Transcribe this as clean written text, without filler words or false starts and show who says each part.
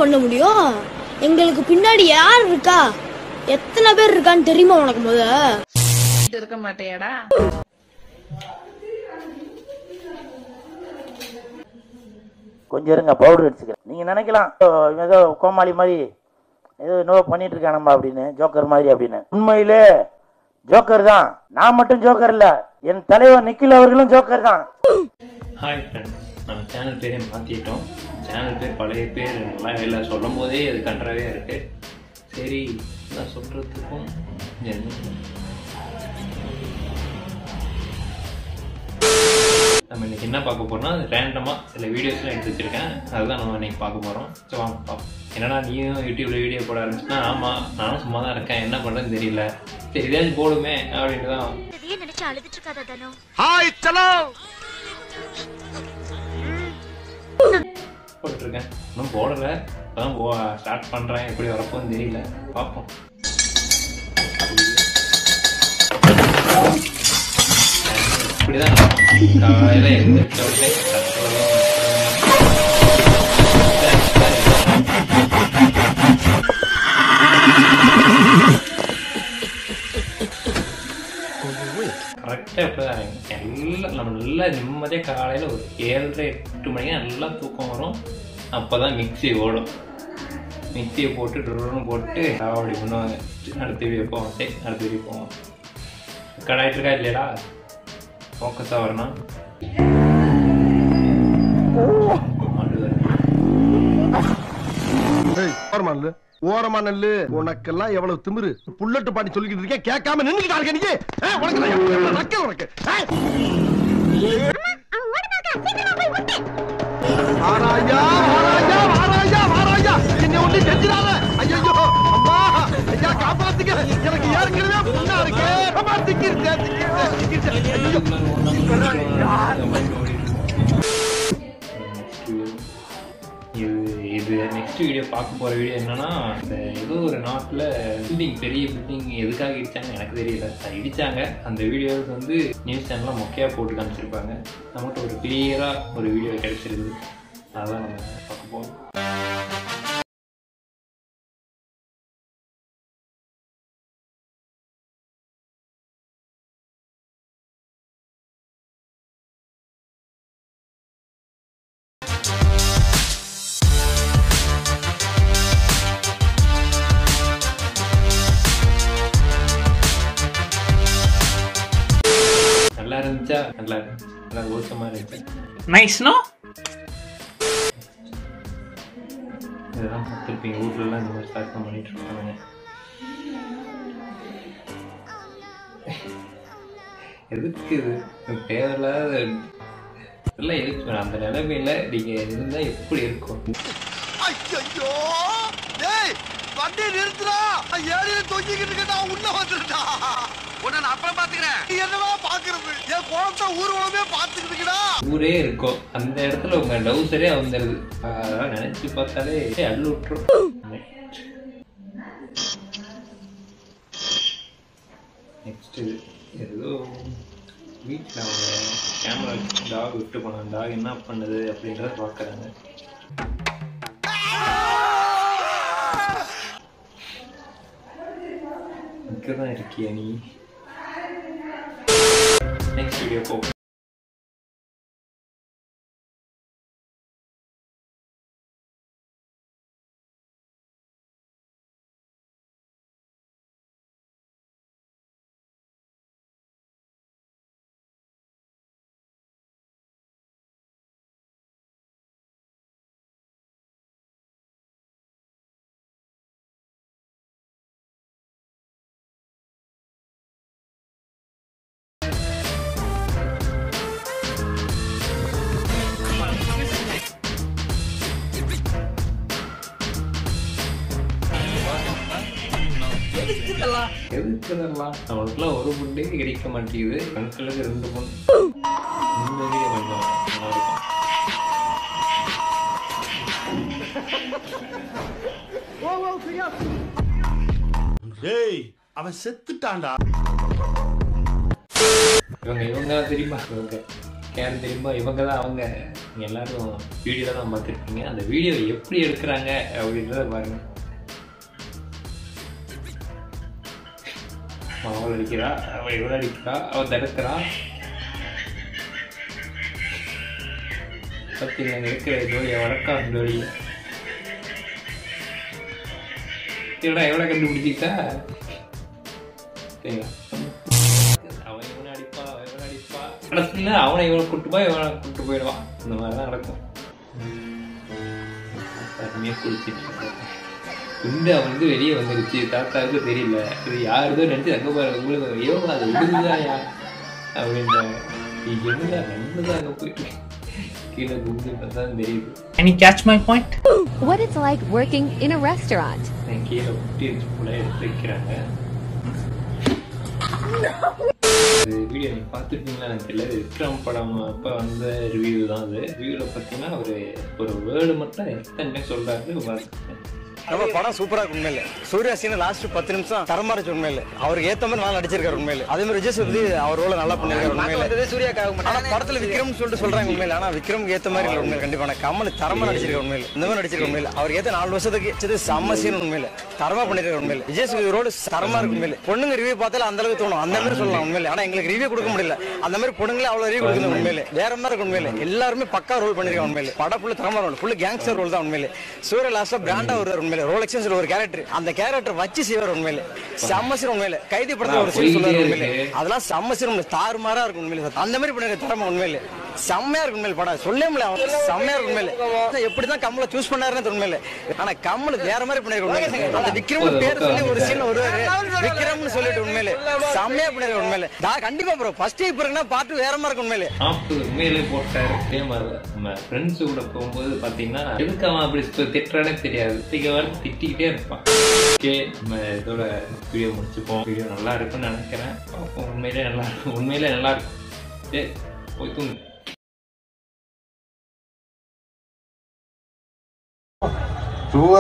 Speaker 1: பண்ண முடியும்? எங்களுக்கு பின்னாடி யார் இருக்கா, எத்தனை பேர் இருக்கான்னு தெரியுமா உனக்கு? முத
Speaker 2: இருக்க மாட்டேடா.
Speaker 3: கொஞ்சம் இருங்க, பவுடர் அடிச்சுக்கிறேன். நீங்க நினைக்கலாம் ஏதோ கோமாளி மாதிரி ஏதோ நோ பண்ணிட்டு இருக்கானம்மா அப்படின்னு, ஜோக்கர் மாதிரி அப்படின்னு. உண்மையிலே ஜோக்கர் தான். நான் மட்டும் ஜோக்கர் இல்ல, என் தலைவர் நிக்கில் அவர்களும் ஜோக்கர் தான்.
Speaker 4: ஹாய் ஃப்ரெண்ட்ஸ், நம்ம சேனல் பேரே மாற்றிட்டோம். சேனல் பேர் பழைய பேர் நல்லா இல்லை, சொல்லும் போதே அது கன்றாவே இருக்குது. சரி, நான் சொல்கிறதுக்கும் நம்ம இன்றைக்கி என்ன பார்க்க போகிறோம்னா, ரேண்டமாக சில வீடியோஸ்லாம் எடுத்து வச்சுருக்கேன். அதுதான் நம்ம இன்றைக்கி பார்க்க போகிறோம். ஸோ வாங்க பார்ப்போம். என்னடா நீயும் யூடியூப்பில் வீடியோ போட ஆரம்பிச்சுன்னா, ஆமாம் நானும் சும்மா தான் இருக்கேன், என்ன பண்ணுறதுன்னு தெரியல, சரி இதாச்சும் போடுமே அப்படின்ட்டு தான் போட்டுருக்கேன். இன்னும் போடலை, இப்போதான் ஸ்டார்ட் பண்ணுறேன். எப்படி வரப்போன்னு தெரியல, பார்ப்போம். இப்படிதான் காலையில் எழுந்திரிச்ச உடனே கரெக்டாக இப்படிதான் எல்லாம் நம்ம நல்லா நிம்மதியாக காலையில் ஒரு 7:30-8 மணிக்கு நல்லா தூக்கம் வரும். அப்போ தான் மிக்சி ஓடும். மிக்சியை போட்டு ட்ரோன்னு போட்டு அப்படி பண்ணுவாங்க. அடுத்த வீடியோ போவோம், அடுத்த வீடியோ போவோம். கடாயிட்டு இருக்கா இல்லையா, ஃபோக்கஸாக வரணும்.
Speaker 5: ஓரமா நெல்லு. உனக்கெல்லாம் எவ்வளவு திமிரு. புல்லட்டு பாட்டி சொல்லிக்கிட்டு இருக்கேன், கேட்காம நின்னுக்கிட்டாங்க நீங்க. வாராயா வாராயா வாராயா வாராயா, என்ன ஒண்ணு செஞ்சிடாத. ஐயோ அம்மா, ஐயா காப்பாத்துங்க, எனக்கு ஏற்கனவே புண்ணா இருக்கு.
Speaker 4: இது நெக்ஸ்ட் வீடியோ பார்க்க போகிற வீடியோ என்னன்னா, இந்த ஏதோ ஒரு நாட்டில் பில்டிங், பெரிய பில்டிங் எதுக்காக இடிச்சாங்க எனக்கு தெரியல, அது இடிச்சாங்க. அந்த வீடியோஸ் வந்து நியூஸ் சேனல்லாம் மொக்கையாக போட்டு காமிச்சிருப்பாங்க. நம்மகிட்ட ஒரு கிளியராக ஒரு வீடியோ கிடைச்சிருக்குது, அதான் நம்ம பார்க்க போகிறோம். நல்லா இருந்துச்சா? நல்லா இருந்துச்சு, நல்லா ஓசமாக இருந்துச்சு.
Speaker 2: Nice no.
Speaker 4: இதெல்லாம் பார்த்துருப்பீங்க, வீட்லலாம் இந்த மாதிரி ஸ்டார்ட் பண்ணிட்டு இருக்காங்க. எதுக்கு இது தேவையில்லாத எல்லாம் எதுக்கு? அந்த நிலைமையில நீங்க இருந்தா எப்படி இருக்கும்?
Speaker 5: ஐயோ டேய், வண்டி நிறுத்துடா. ஏறில தொங்கிக்கிட்டு இருக்கடா, உள்ள வந்துடா. உன்னை நான் அப்புறம் பாத்துக்கிறேன். நீ என்னடா பாக்குறது? என் குழந்தை ஊர்வலமே பாத்துக்கிட்டு இருக்கடா.
Speaker 4: ஊரே இருக்கும், அந்த இடத்துல உங்க டவுசரே வந்துருது. அதெல்லாம் நினைச்சு பார்த்தாலே அள்ளு விட்டுரும். நெக்ஸ்ட் ஏதோ வீட்டில் அவங்க கேமரா டாக் விட்டு போனாங்க. டாக் என்ன பண்ணுது அப்படின்றத பார்க்குறாங்க. இங்கே தான் இருக்கியா நீ? நெக்ஸ்ட் வீடியோ போ. எதுக்குதெல்லாம் நம்மளுக்குலாம் ஒரு புண்டே கிடைக்க மாட்டேங்குது, கணக்கில் 2 பொண்ணு. இந்த வீடியோ கொஞ்சம் நல்லா இருக்கும்.
Speaker 5: டேய், அவன் செத்துட்டான்டா.
Speaker 4: இவங்க தெரியுமா? இவங்க கேர் தெரியுமா? இவங்க தான் அவங்க நீங்கள் எல்லாரும் வீடியோவில் தான் பார்த்துருப்பீங்க. அந்த வீடியோ எப்படி எடுக்கிறாங்க அப்படின்றத பாருங்க. அவள் அடிக்கிறா, அவள் எவ்வளோ அடிக்கிறா, அவள் தடுக்கிறா. பார்த்தீங்களா இருக்கிற ஜோடி வழக்கம் ஜோடி எவ்வளோ கண்டுபிடிச்சிட்டா. சரிங்களா, அவன் இவனை அடிப்பா, இவனை அடிப்பா, கடைசியில் அவனை இவனை கூட்டுப்பா, இவனை கூட்டு போயிடுவான். இந்த மாதிரி தான் நடக்கும். அருமையாக குளிச்சிட்டு துண்டு அவன் வெளியே வந்துருச்சு, தாத்தாவுக்கு தெரியல, இது யாருதோ நினைச்சு அங்கே பாரு உங்களுக்கு ஐயோ அது விடுதுதான் யார் அப்படின்றாங்க. என்னதா நல்லதான் அங்கே போயிட்டு கீழே குண்டு தான் தெரியுது.
Speaker 2: Can you catch my point?
Speaker 6: What it's like working in a restaurant.
Speaker 4: கீழே குட்டி வச்சு போல எடுத்து வைக்கிறாங்க. வீடியோ நீங்க பார்த்துருப்பீங்களா எனக்கு தெரியல. விக்ரம் படம் அப்போ வந்த ரிவ்யூ தான் அது. ரிவ்யூவில் பார்த்தீங்கன்னா ஒரு வேர்டு மட்டும் எத்தனை சொல்றாரு.
Speaker 7: நம்ம படம் சூப்பரா இருக்கு உண்மையில. சூர்யா சீன லாஸ்ட் 10 நிமிஷம் தரமா இருந்துச்சு உண்மையில. அவருக்கு ஏத்த மாதிரி நல்லா நடிச்சிருக்காரு உண்மையில. அதே மாதிரி விஜய் சேதுபதி அவர் ரோல நல்லா பண்ணிருக்காரு உண்மையில. சூர்யாக்காக படத்துல விக்ரம் சொல்லிட்டு சொல்றாங்க உண்மையில. ஆனா விக்ரம்க்கு ஏத்த மாதிரி இல்ல உண்மையில. கண்டிப்பா கமல் தரமா நடிச்சிருக்காரு உண்மையில. இந்த மாதிரி நடிச்சிருக்காரு உண்மையில. அவருக்கு ஏத்த 4 வருஷத்துக்கு செம்ம சீன் உண்மையில. தரமா பண்ணிருக்காரு உண்மையில. விஜய் சேதுபதி ரோடு தரமா இருக்கு உண்மையில. பொண்ணுங்க ரிவ்யூ பார்த்தால அந்த அளவுக்கு தோணும். அந்த மாதிரி சொல்லலாம் உண்மையில. ஆனா எங்களுக்கு ரிவ்யூ கொடுக்க முடியல. அந்த மாதிரி பொண்ணுங்களே அவ்வளவு ரிவ்யூ கொடுக்கணும் உண்மையில. வேற மாதிரி இருக்கு உண்மையில. எல்லாருமே பக்கா ரோல் பண்ணிருக்காங்க உண்மையில. படம் ஃபுல்லா தரமா ரோல், ஃபுல்லா கேங்ஸ்டர் ரோல் தான் உண்மையில. சூர்யா லாஸ்டா பிராண்டா ஒரு உண்மையில ரோல் எக்ஸ்சேஞ்ச் ஒரு கேரக்டர், அந்த கேரக்டர் வச்சு செய்வார் உண்மையில. செம்ம சீன் உண்மையில. கைதி படத்துல ஒரு சீன் சொல்றாரு உண்மையில. அதெல்லாம் செம்ம சீன் உண்மையில. தாறுமாறா இருக்கும் உண்மையில. அந்த மாதிரி பண்ணுங்க தரமா உண்மையில. செம்மையா இருக்கு உண்மையில. படம் சொல்ல முடியல. செம்மையா இருக்கு உண்மையில. எப்படிதான் கமலை சூஸ் பண்ணாருன்னு உண்மையில. ஆனா கமல் வேற மாதிரி பண்ணிருக்க உண்மையில. அந்த விக்ரம் பேர் சொல்லி ஒரு சீன் வருவாரு, விக்ரம்னு சொல்லிட்டு உண்மையில செம்மையா பண்ணிருக்க உண்மையில. கண்டிப்பா ப்ரோ ஃபர்ஸ்ட் டைம் பாருங்கன்னா பாட்டு வேற மாதிரி இருக்கும் உண்மையில.
Speaker 4: உண்மையிலே போட்டாரு. அதே மாதிரி நம்ம ஃப்ரெண்ட்ஸ் கூட போகும்போது பாத்தீங்கன்னா எதுக்கு அவன் அப்படி திட்டுறானே தெரியாது. திட்டிக்கிட்டே இருப்பான். ஓகே, நம்ம இதோட வீடியோ முடிச்சுப்போம். வீடியோ நல்லா இருக்குன்னு நினைக்கிறேன். உண்மையிலே நல்லா இருக்கும். உண்மையிலே நல்லா இருக்கும். சரி, போய் தூங்கு.
Speaker 8: True,